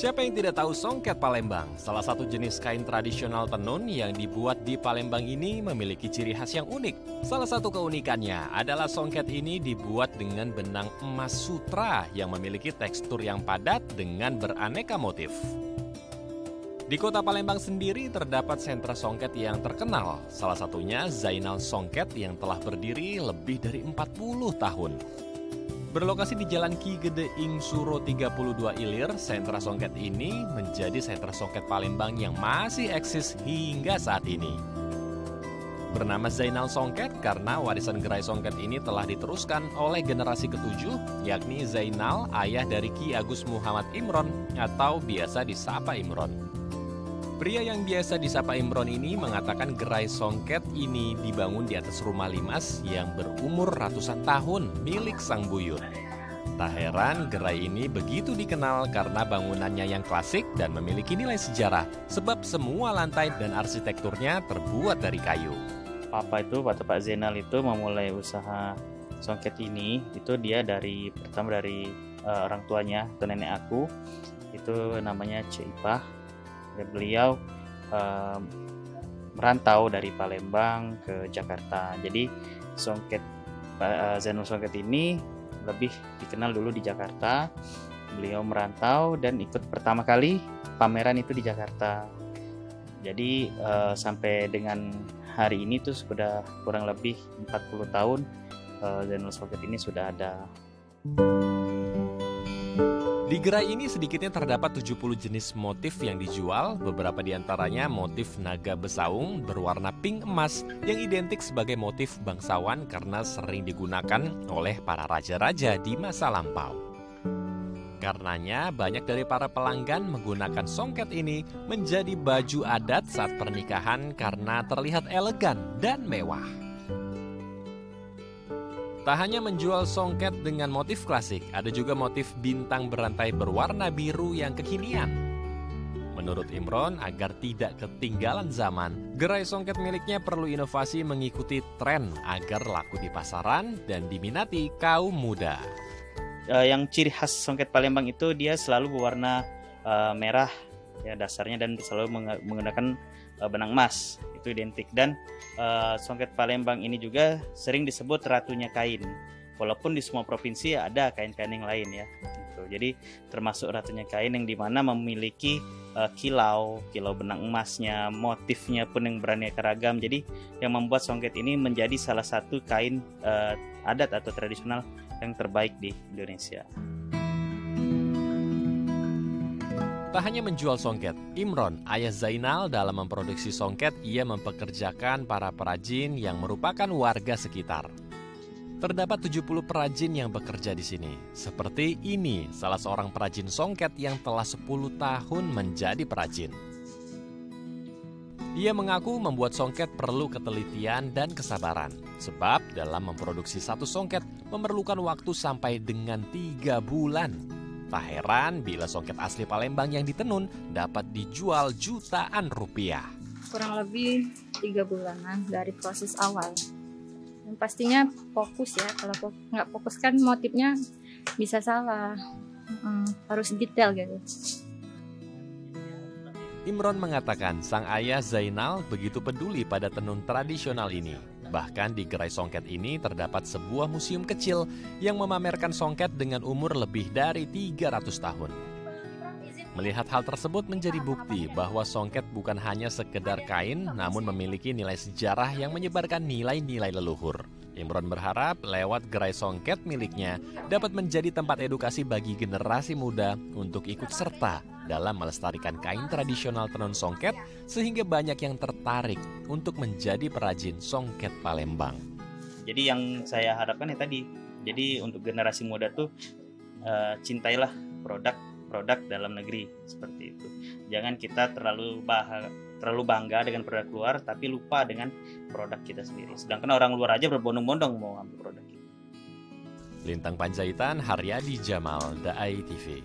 Siapa yang tidak tahu songket Palembang? Salah satu jenis kain tradisional tenun yang dibuat di Palembang ini memiliki ciri khas yang unik. Salah satu keunikannya adalah songket ini dibuat dengan benang emas sutra yang memiliki tekstur yang padat dengan beraneka motif. Di kota Palembang sendiri terdapat sentra songket yang terkenal. Salah satunya Zainal Songket yang telah berdiri lebih dari 40 tahun. Berlokasi di Jalan Ki Gede Ing Suro 32 Ilir, sentra songket ini menjadi sentra songket Palembang yang masih eksis hingga saat ini. Bernama Zainal Songket karena warisan gerai songket ini telah diteruskan oleh generasi ketujuh, yakni Zainal, ayah dari Ki Agus Muhammad Imron atau biasa disapa Imron. Pria yang biasa disapa Imron ini mengatakan gerai songket ini dibangun di atas rumah limas yang berumur ratusan tahun milik sang buyut. Tak heran gerai ini begitu dikenal karena bangunannya yang klasik dan memiliki nilai sejarah, sebab semua lantai dan arsitekturnya terbuat dari kayu. Pak Zainal itu memulai usaha songket ini, itu dia pertama dari orang tuanya atau nenek aku, itu namanya Cik Ipah. Beliau merantau dari Palembang ke Jakarta. Jadi Zainal Songket ini lebih dikenal dulu di Jakarta. Beliau merantau dan ikut pertama kali pameran itu di Jakarta. Jadi sampai dengan hari ini tuh sudah kurang lebih 40 tahun Zainal Songket ini sudah ada. Di gerai ini sedikitnya terdapat 70 jenis motif yang dijual, beberapa diantaranya motif naga besaung berwarna pink emas yang identik sebagai motif bangsawan karena sering digunakan oleh para raja-raja di masa lampau. Karenanya banyak dari para pelanggan menggunakan songket ini menjadi baju adat saat pernikahan karena terlihat elegan dan mewah. Tak hanya menjual songket dengan motif klasik, ada juga motif bintang berantai berwarna biru yang kekinian. Menurut Imron, agar tidak ketinggalan zaman, gerai songket miliknya perlu inovasi mengikuti tren agar laku di pasaran dan diminati kaum muda. Yang ciri khas songket Palembang itu dia selalu berwarna merah ya dasarnya dan selalu menggunakan benang emas, itu identik. Dan songket Palembang ini juga sering disebut ratunya kain, walaupun di semua provinsi ada kain-kain yang lain ya gitu. Jadi termasuk ratunya kain yang dimana memiliki kilau benang emasnya, motifnya pun yang beraneka ragam. Jadi yang membuat songket ini menjadi salah satu kain adat atau tradisional yang terbaik di Indonesia. Tak hanya menjual songket, Imron, ayah Zainal, dalam memproduksi songket, ia mempekerjakan para perajin yang merupakan warga sekitar. Terdapat 70 perajin yang bekerja di sini. Seperti ini, salah seorang perajin songket yang telah 10 tahun menjadi perajin. Ia mengaku membuat songket perlu ketelitian dan kesabaran, sebab dalam memproduksi satu songket memerlukan waktu sampai dengan 3 bulan. Tak heran bila songket asli Palembang yang ditenun dapat dijual jutaan rupiah. Kurang lebih 3 bulanan dari proses awal. Yang pastinya fokus ya, kalau nggak fokus kan motifnya bisa salah. Harus detail gitu. Imron mengatakan sang ayah Zainal begitu peduli pada tenun tradisional ini. Bahkan di gerai songket ini terdapat sebuah museum kecil yang memamerkan songket dengan umur lebih dari 300 tahun. Melihat hal tersebut menjadi bukti bahwa songket bukan hanya sekedar kain, namun memiliki nilai sejarah yang menyebarkan nilai-nilai leluhur. Imron berharap lewat gerai songket miliknya dapat menjadi tempat edukasi bagi generasi muda untuk ikut serta dalam melestarikan kain tradisional tenun songket sehingga banyak yang tertarik untuk menjadi perajin songket Palembang. Jadi yang saya harapkan ya tadi, jadi untuk generasi muda tuh cintailah produk dalam negeri seperti itu. Jangan kita terlalu bangga dengan produk luar tapi lupa dengan produk kita sendiri. Sedangkan orang luar aja berbondong-bondong mau ambil produk kita. Lintang Panjaitan, Haryadi Jamal, Daai TV.